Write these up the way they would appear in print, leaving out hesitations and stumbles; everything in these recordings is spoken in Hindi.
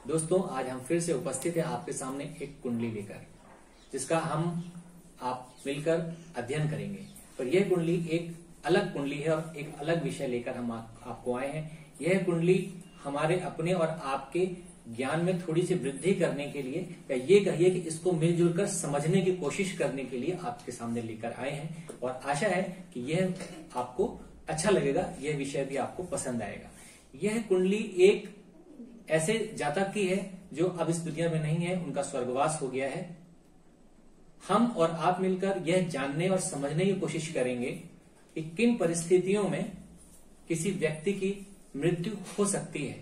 दोस्तों, आज हम फिर से उपस्थित हैं आपके सामने एक कुंडली लेकर, जिसका हम आप मिलकर अध्ययन करेंगे। पर यह कुंडली एक अलग कुंडली है और एक अलग विषय लेकर हम आपको आए हैं। यह कुंडली हमारे अपने और आपके ज्ञान में थोड़ी सी वृद्धि करने के लिए, या ये कहिए कि इसको मिलजुल कर समझने की कोशिश करने के लिए आपके सामने लेकर आए हैं। और आशा है कि यह आपको अच्छा लगेगा, यह विषय भी आपको पसंद आएगा। यह कुंडली एक ऐसे जातक की है जो अब इस दुनिया में नहीं है, उनका स्वर्गवास हो गया है। हम और आप मिलकर यह जानने और समझने की कोशिश करेंगे कि किन परिस्थितियों में किसी व्यक्ति की मृत्यु हो सकती है।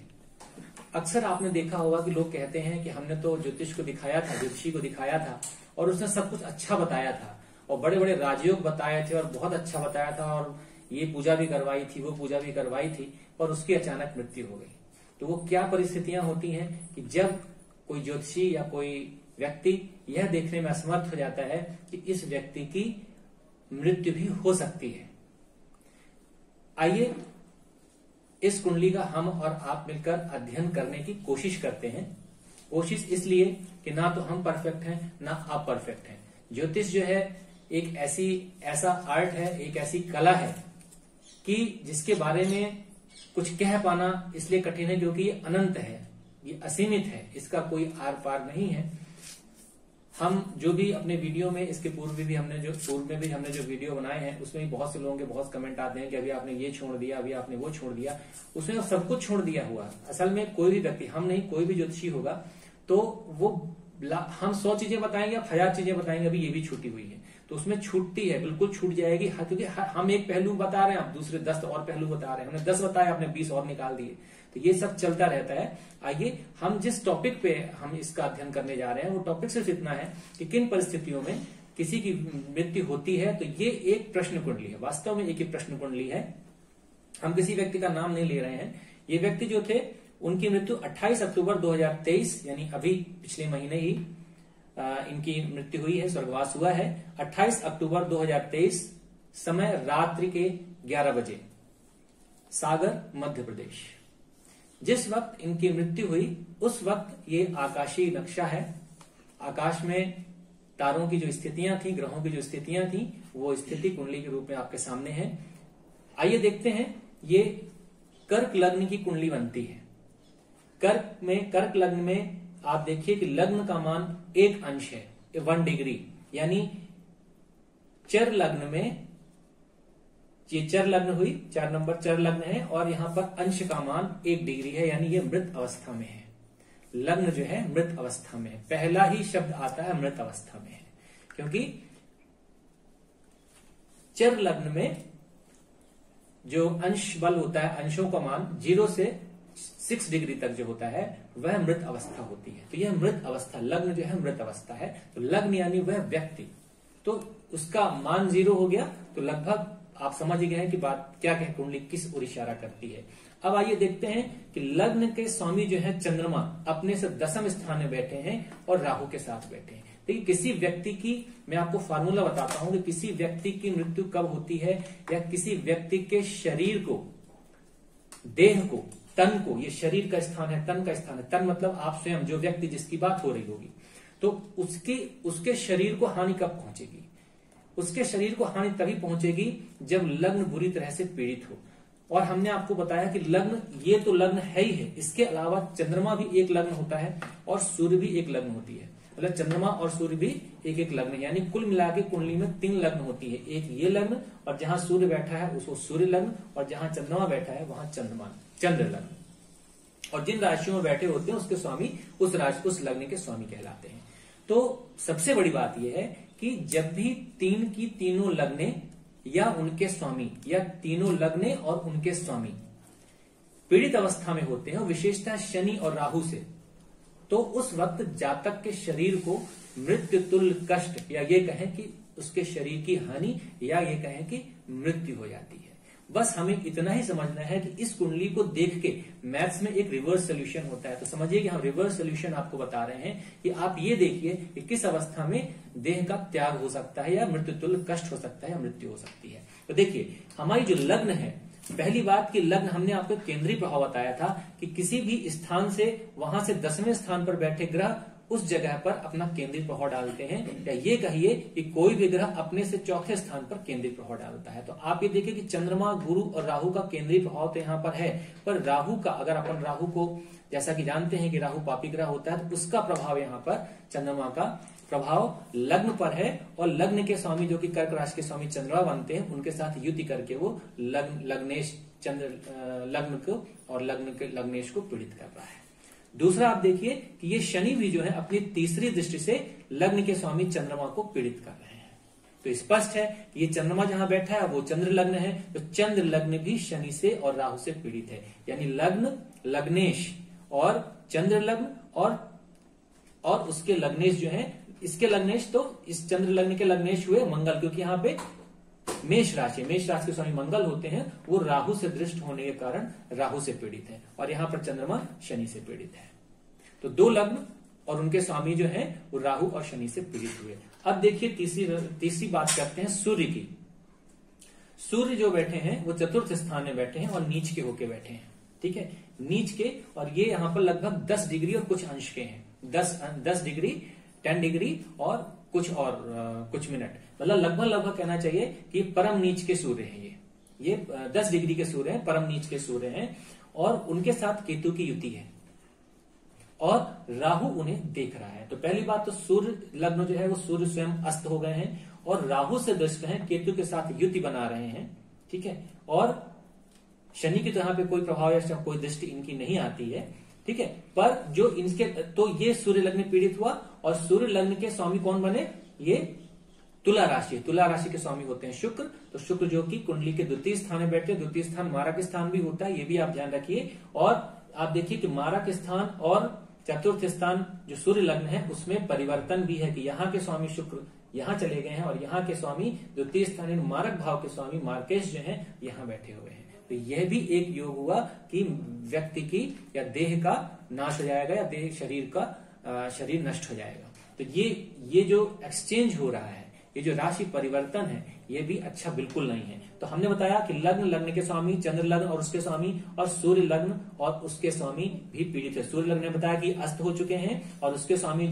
अक्सर आपने देखा होगा कि लोग कहते हैं कि हमने तो ज्योतिषी को दिखाया था और उसने सब कुछ अच्छा बताया था और बड़े बड़े राजयोग बताए थे और बहुत अच्छा बताया था और ये पूजा भी करवाई थी, वो पूजा भी करवाई थी, और उसकी अचानक मृत्यु हो गई। तो वो क्या परिस्थितियां होती हैं कि जब कोई ज्योतिषी या कोई व्यक्ति यह देखने में असमर्थ हो जाता है कि इस व्यक्ति की मृत्यु भी हो सकती है। आइए इस कुंडली का हम और आप मिलकर अध्ययन करने की कोशिश करते हैं। कोशिश इसलिए कि ना तो हम परफेक्ट हैं ना आप परफेक्ट हैं। ज्योतिष जो है एक ऐसा आर्ट है, एक ऐसी कला है कि जिसके बारे में कुछ कह पाना इसलिए कठिन है क्योंकि ये अनंत है, ये असीमित है, इसका कोई आर पार नहीं है। हम जो भी अपने वीडियो में, इसके पूर्व में भी हमने जो वीडियो बनाए हैं उसमें भी बहुत से लोगों के बहुत कमेंट आते हैं कि अभी आपने ये छोड़ दिया, अभी आपने वो छोड़ दिया। उसमें सब कुछ छोड़ दिया हुआ। असल में कोई भी व्यक्ति, हम नहीं, कोई भी ज्योतिषी होगा तो वो हम 100 चीजें बताएंगे, 1000 चीजें बताएंगे, अभी ये भी छूटी हुई है तो उसमें छूटती है, बिल्कुल छूट जाएगी। क्योंकि हम एक पहलू बता रहे हैं, आप दूसरे 10 और पहलू बता रहे हैं। हमने 10 बताया, आपने 20 और निकाल दिए, तो ये सब चलता रहता है। आइए हम जिस टॉपिक पे हम इसका अध्ययन करने जा रहे हैं वो टॉपिक सिर्फ इतना है कि किन परिस्थितियों में किसी की मृत्यु होती है। तो ये एक प्रश्न कुंडली है, वास्तव में एक ही प्रश्न कुंडली है। हम किसी व्यक्ति का नाम नहीं ले रहे हैं। ये व्यक्ति जो थे उनकी मृत्यु 28 अक्टूबर 2023 यानी अभी पिछले महीने ही इनकी मृत्यु हुई है, स्वर्गवास हुआ है। 28 अक्टूबर 2023 समय रात्रि के 11 बजे, सागर मध्य प्रदेश। जिस वक्त इनकी मृत्यु हुई उस वक्त ये आकाशीय नक्शा है। आकाश में तारों की जो स्थितियां थी, ग्रहों की जो स्थितियां थी, वो स्थिति कुंडली के रूप में आपके सामने है। आइए देखते हैं। ये कर्क लग्न की कुंडली बनती है। कर्क लग्न में आप देखिए कि लग्न का मान 1 अंश है, 1 डिग्री, यानी चर लग्न में, ये चर लग्न हुई, 4 नंबर चर लग्न है और यहां पर अंश का मान 1 डिग्री है, यानी ये मृत अवस्था में है। लग्न जो है मृत अवस्था में है। पहला ही शब्द आता है मृत अवस्था में है, क्योंकि चर लग्न में जो अंश बल होता है, अंशों का मान 0 से 6 डिग्री तक जो होता है वह मृत अवस्था होती है। तो यह मृत अवस्था, लग्न जो है मृत अवस्था है। तो लग्न यानी वह व्यक्ति, तो उसका मान 0 हो गया। तो लगभग आप समझ गए हैं कि बात क्या कह, कुंडली किस ओर इशारा करती है। अब आइए देखते हैं कि लग्न के स्वामी जो है चंद्रमा अपने से 10वें स्थान में बैठे हैं और राहु के साथ बैठे हैं। देखिए किसी व्यक्ति की, मैं आपको फार्मूला बताता हूं कि किसी व्यक्ति की मृत्यु कब होती है, या किसी व्यक्ति के शरीर को, देह को, तन को, ये शरीर का स्थान है, तन का स्थान है। तन मतलब आप स्वयं, जो व्यक्ति जिसकी बात हो रही होगी, तो उसके शरीर को हानि कब पहुंचेगी। उसके शरीर को हानि तभी पहुंचेगी जब लग्न बुरी तरह से पीड़ित हो। और हमने आपको बताया कि लग्न, ये तो लग्न है ही है, इसके अलावा चंद्रमा भी एक लग्न होता है और सूर्य भी एक लग्न होती है। मतलब चंद्रमा और सूर्य भी एक एक लग्न, यानी कुल मिला के कुंडली में 3 लग्न होती है। एक ये लग्न, और जहां सूर्य बैठा है उसको सूर्य लग्न, और जहां चंद्रमा बैठा है वहां चंद्र लग्न। और जिन राशियों में बैठे होते हैं उसके स्वामी उस लग्न के स्वामी कहलाते हैं। तो सबसे बड़ी बात यह है कि जब भी 3 की तीनों लग्ने या उनके स्वामी, या तीनों लग्ने और उनके स्वामी पीड़ित अवस्था में होते हैं, विशेषतः शनि और राहु से, तो उस वक्त जातक के शरीर को मृत्यु तुल्य कष्ट, या ये कहें कि उसके शरीर की हानि, या ये कहें कि मृत्यु हो जाती है। बस हमें इतना ही समझना है कि इस कुंडली को देख के मैथ्स में एक रिवर्स सोल्यूशन होता है। तो समझिए कि हम रिवर्स सोल्यूशन आपको बता रहे हैं कि आप ये देखिए कि किस अवस्था में देह का त्याग हो सकता है, या मृत्यु तुल्य कष्ट हो सकता है, या मृत्यु हो सकती है। तो देखिए हमारी जो लग्न है पहली बात कि लग्न हमने आपको केंद्रीय प्रभाव बताया था कि किसी भी स्थान से वहां से 10वें स्थान पर बैठे ग्रह उस जगह पर अपना केंद्रीय प्रभाव डालते हैं, या ये कहिए कि कोई भी ग्रह अपने से चौथे स्थान पर केंद्रीय प्रभाव डालता है। तो आप ये देखिए कि चंद्रमा, गुरु और राहु का केंद्रीय प्रभाव तो यहाँ पर है, पर राहु का, अगर अपन राहु को जैसा कि जानते हैं कि राहु पापी ग्रह होता है, तो उसका प्रभाव यहाँ पर चंद्रमा का प्रभाव लग्न पर है, और लग्न के स्वामी जो कि कर्क राशि के स्वामी चंद्रमा बनते हैं, उनके साथ युति करके वो लग्नेश चंद्र लग्न को और लग्नेश को पीड़ित कर रहा है। दूसरा आप देखिए कि ये शनि भी जो है अपनी तीसरी दृष्टि से लग्न के स्वामी चंद्रमा को पीड़ित कर रहे हैं। तो स्पष्ट है कि ये चंद्रमा जहां बैठा है वो चंद्र लग्न है, तो चंद्र लग्न भी शनि से और राहु से पीड़ित है। यानी लग्न, लग्नेश और चंद्र लग्न और उसके लग्नेश जो है, इसके लग्नेश, तो इस चंद्र लग्न के लग्नेश हुए मंगल, क्योंकि यहाँ पे मेष राशि के स्वामी मंगल होते हैं, वो राहु से दृष्ट होने के कारण राहु से पीड़ित है, और यहाँ पर चंद्रमा शनि से पीड़ित है। तो दो लग्न और उनके स्वामी जो है वो राहु और शनि से पीड़ित हुए। अब देखिए तीसरी बात करते हैं सूर्य की। सूर्य जो बैठे हैं वो चतुर्थ स्थान में बैठे हैं और नीच के होके बैठे हैं, ठीक है, नीच के, और ये यहाँ पर लगभग 10 डिग्री और कुछ अंश के हैं, 10 डिग्री 10 डिग्री और कुछ मिनट, मतलब लगभग कहना चाहिए कि परम नीच के सूर्य हैं ये 10 डिग्री के सूर्य हैं, परम नीच के सूर्य हैं, और उनके साथ केतु की युति है और राहु उन्हें देख रहा है। तो पहली बात तो सूर्य लग्न जो है वो सूर्य स्वयं अस्त हो गए हैं और राहु से दृष्ट हैं, केतु के साथ युति बना रहे हैं, ठीक है, और शनि की तो यहाँ पे कोई प्रभाव या कोई दृष्टि इनकी नहीं आती है, ठीक है, पर जो इनके, तो ये सूर्य लग्न पीड़ित हुआ, और सूर्य लग्न के स्वामी कौन बने, ये तुला राशि के स्वामी होते हैं शुक्र। तो शुक्र जो कि कुंडली के द्वितीय स्थान में बैठे, द्वितीय स्थान मारक स्थान भी होता है, ये भी आप ध्यान रखिए। और आप देखिए कि मारक स्थान और चतुर्थ स्थान जो सूर्य लग्न है उसमें परिवर्तन भी है कि यहाँ के स्वामी शुक्र यहाँ चले गए हैं और यहाँ के स्वामी द्वितीय स्थान मारक भाव के स्वामी मार्केश जो है यहाँ बैठे हुए हैं। तो यह भी एक योग हुआ कि व्यक्ति की या देह का नाश हो जाएगा, या देह शरीर नष्ट हो जाएगा। तो ये जो एक्सचेंज हो रहा है, ये जो राशि परिवर्तन है, ये भी अच्छा बिल्कुल नहीं है। तो हमने बताया कि लग्न के स्वामी चंद्र लग्न और उसके स्वामी, और सूर्य लग्न और उसके स्वामी भी पीड़ित है। सूर्य लग्न ने बताया कि अस्त हो चुके हैं और उसके स्वामी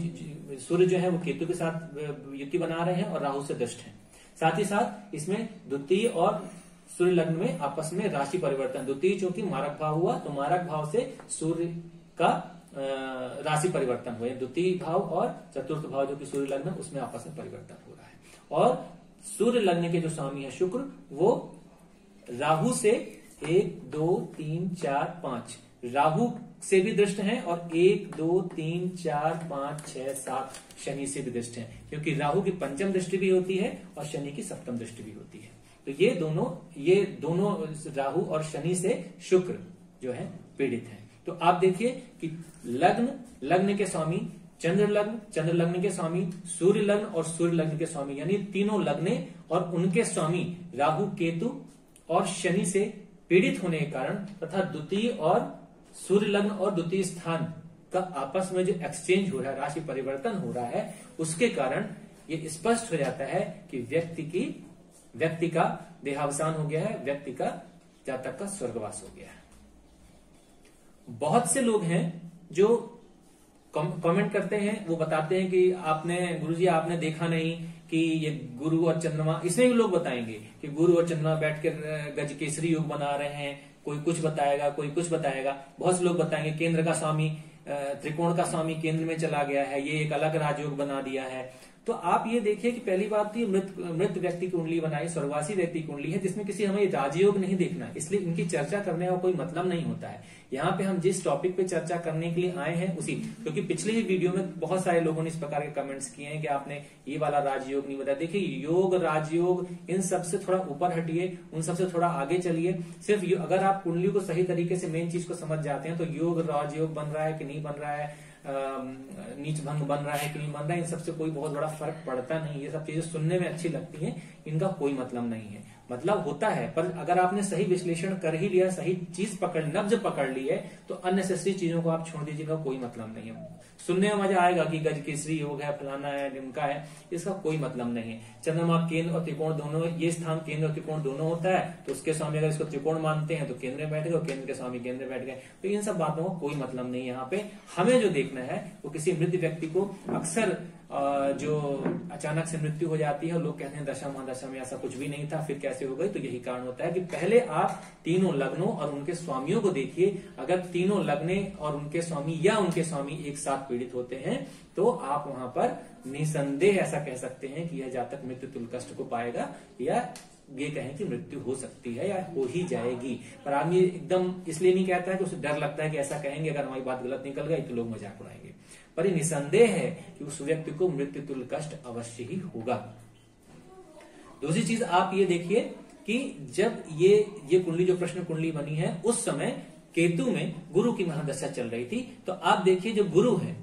सूर्य जो है वो केतु के साथ युति बना रहे हैं और राहु से दृष्ट है। साथ ही साथ इसमें द्वितीय और सूर्य लग्न में आपस में राशि परिवर्तन, द्वितीय चूंकि मारक भाव हुआ तो मारक भाव से सूर्य का राशि परिवर्तन हुए, द्वितीय भाव और चतुर्थ भाव जो कि सूर्य लग्न उसमें आपस में परिवर्तन हो रहा है। और सूर्य लग्न के जो स्वामी है शुक्र, वो राहु से 1 2 3 4 5 राहु से भी दृष्ट हैं, और 1 2 3 4 5 6 7 शनि से भी दृष्ट हैं, क्योंकि राहु की पंचम दृष्टि भी होती है और शनि की सप्तम दृष्टि भी होती है। तो ये दोनों राहु और शनि से शुक्र जो है पीड़ित है। तो आप देखिए कि लग्न के स्वामी चंद्र लग्न के स्वामी सूर्य लग्न और सूर्य लग्न के स्वामी, यानी तीनों लग्ने और उनके स्वामी राहु केतु और शनि से पीड़ित होने के कारण, तथा द्वितीय और सूर्य लग्न और द्वितीय स्थान का आपस में जो एक्सचेंज हो रहा है, राशि परिवर्तन हो रहा है, उसके कारण ये स्पष्ट हो जाता है कि व्यक्ति का देहावसान हो गया है, व्यक्ति का जातक का स्वर्गवास हो गया है। बहुत से लोग हैं जो कमेंट करते हैं, वो बताते हैं कि गुरुजी आपने देखा नहीं कि ये गुरु और चंद्रमा, इसमें भी लोग बताएंगे कि गुरु और चंद्रमा बैठकर गज केसरी योग बना रहे हैं, कोई कुछ बताएगा कोई कुछ बताएगा। बहुत से लोग बताएंगे केंद्र का स्वामी, त्रिकोण का स्वामी केंद्र में चला गया है, ये एक अलग राजयोग बना दिया है। तो आप ये देखिए कि पहली बात तो ये मृत व्यक्ति की कुंडली बनाई, स्वर्गवासी व्यक्ति की कुंडली है, जिसमें किसी हमें राजयोग नहीं देखना है, इसलिए इनकी चर्चा करने का कोई मतलब नहीं होता है। यहाँ पे हम जिस टॉपिक पे चर्चा करने के लिए आए हैं उसी, क्योंकि पिछले ही वीडियो में बहुत सारे लोगों ने इस प्रकार के कमेंट्स किए हैं कि आपने ये वाला राजयोग नहीं बताया। देखिए योग, राजयोग, इन सबसे थोड़ा ऊपर हटिए, उन सबसे थोड़ा आगे चलिए। सिर्फ अगर आप कुंडली को सही तरीके से मेन चीज को समझ जाते हैं तो योग राजयोग बन रहा है कि नहीं बन रहा है, नीच भंग बन रहा है कि नहीं बन रहा है, इन सबसे कोई बहुत बड़ा फर्क पड़ता नहीं। ये सब चीजें सुनने में अच्छी लगती हैं, इनका कोई मतलब नहीं है। मतलब होता है, पर अगर आपने सही विश्लेषण कर ही लिया, सही चीज नब्ज पकड़ ली है, तो अननेसेसरी चीजों को आप छोड़ दीजिएगा, कोई मतलब नहीं है। सुनने में मजा आएगा कि गज केसरी योग है, फलाना है, ढिमका है, इसका कोई मतलब नहीं है। चंद्रमा केंद्र और त्रिकोण दोनों, ये स्थान केंद्र और त्रिकोण दोनों होता है, तो उसके स्वामी अगर इसको त्रिकोण मानते हैं तो केंद्र में बैठ गए, और केंद्र के स्वामी केंद्र में बैठ गए, तो इन सब बातों का कोई मतलब नहीं है। यहाँ पे हमें जो देखना है वो किसी मृत व्यक्ति को अक्सर जो अचानक से मृत्यु हो जाती है, लोग कहते हैं दशा महादशा में ऐसा कुछ भी नहीं था, फिर कैसे हो गई, तो यही कारण होता है कि पहले आप तीनों लग्नों और उनके स्वामियों को देखिए। अगर तीनों लग्ने और उनके स्वामी या उनके स्वामी एक साथ पीड़ित होते हैं, तो आप वहां पर निसंदेह ऐसा कह सकते हैं कि यह जातक मृत्यु तुल्य कष्ट को पाएगा, या ये कहें कि मृत्यु हो सकती है या हो ही जाएगी। पर आदमी एकदम इसलिए नहीं कहता है कि उसे डर लगता है कि ऐसा कहेंगे, अगर हमारी बात गलत निकल गई तो लोग मजाक उड़ाएंगे, पर ये निसंदेह है कि उस व्यक्ति को मृत्यु तुल्य कष्ट अवश्य ही होगा। दूसरी चीज आप ये देखिए कि जब ये कुंडली, जो प्रश्न कुंडली बनी है, उस समय केतु में गुरु की महादशा चल रही थी। तो आप देखिए जो गुरु है,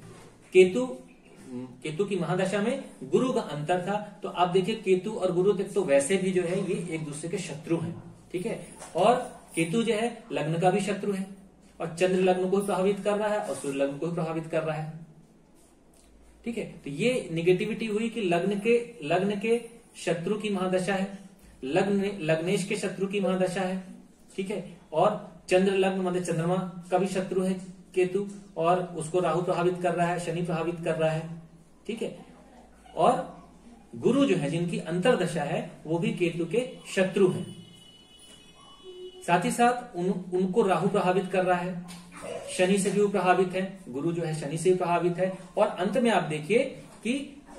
केतु की महादशा में गुरु का अंतर था, तो आप देखिए केतु और गुरु तक तो वैसे भी जो है ये एक दूसरे के शत्रु हैं, ठीक है। और केतु जो है लग्न का भी शत्रु है, और चंद्र लग्न को भी प्रभावित कर रहा है और सूर्य लग्न को भी प्रभावित कर रहा है, ठीक है। तो ये निगेटिविटी हुई कि लग्न के शत्रु की महादशा है, लग्नेश के शत्रु की महादशा है, ठीक है। और चंद्र लग्न मतलब चंद्रमा का भी शत्रु है केतु, और उसको राहु प्रभावित कर रहा है, शनि प्रभावित कर रहा है, ठीक है। और गुरु जो है जिनकी अंतरदशा है वो भी केतु के शत्रु हैं। साथ ही साथ उनको राहु प्रभावित कर रहा है, शनि से भी वो प्रभावित है, गुरु जो है शनि से भी प्रभावित है। और अंत में आप देखिए कि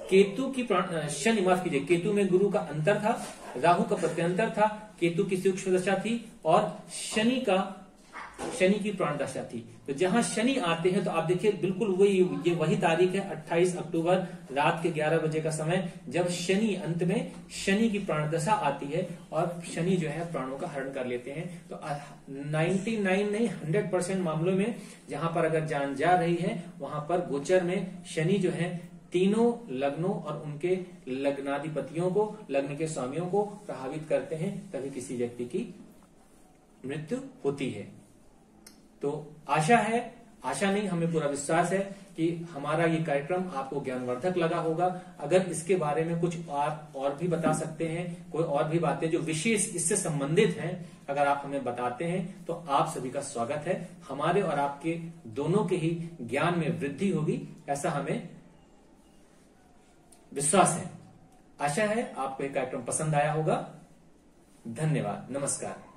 केतु की शनि, माफ कीजिए, केतु में गुरु का अंतर था, राहु का प्रत्यंतर था, केतु की सूक्ष्म दशा थी, और शनि की प्राण दशा थी। तो जहां शनि आते हैं तो आप देखिए बिल्कुल वही तारीख है 28 अक्टूबर रात के 11 बजे का समय, जब शनि अंत में शनि की प्राण दशा आती है और शनि जो है प्राणों का हरण कर लेते हैं। तो 99 नहीं 100% मामलों में जहां पर अगर जान जा रही है, वहां पर गोचर में शनि जो है तीनों लग्नों और उनके लग्नाधिपतियों को, लग्न के स्वामियों को प्रभावित करते हैं, तभी किसी व्यक्ति की मृत्यु होती है। तो आशा नहीं, हमें पूरा विश्वास है कि हमारा ये कार्यक्रम आपको ज्ञानवर्धक लगा होगा। अगर इसके बारे में कुछ और भी बता सकते हैं, कोई और भी बातें जो विशेष इससे संबंधित हैं, अगर आप हमें बताते हैं तो आप सभी का स्वागत है। हमारे और आपके दोनों के ही ज्ञान में वृद्धि होगी, ऐसा हमें विश्वास है। आशा है आपको ये कार्यक्रम पसंद आया होगा। धन्यवाद, नमस्कार।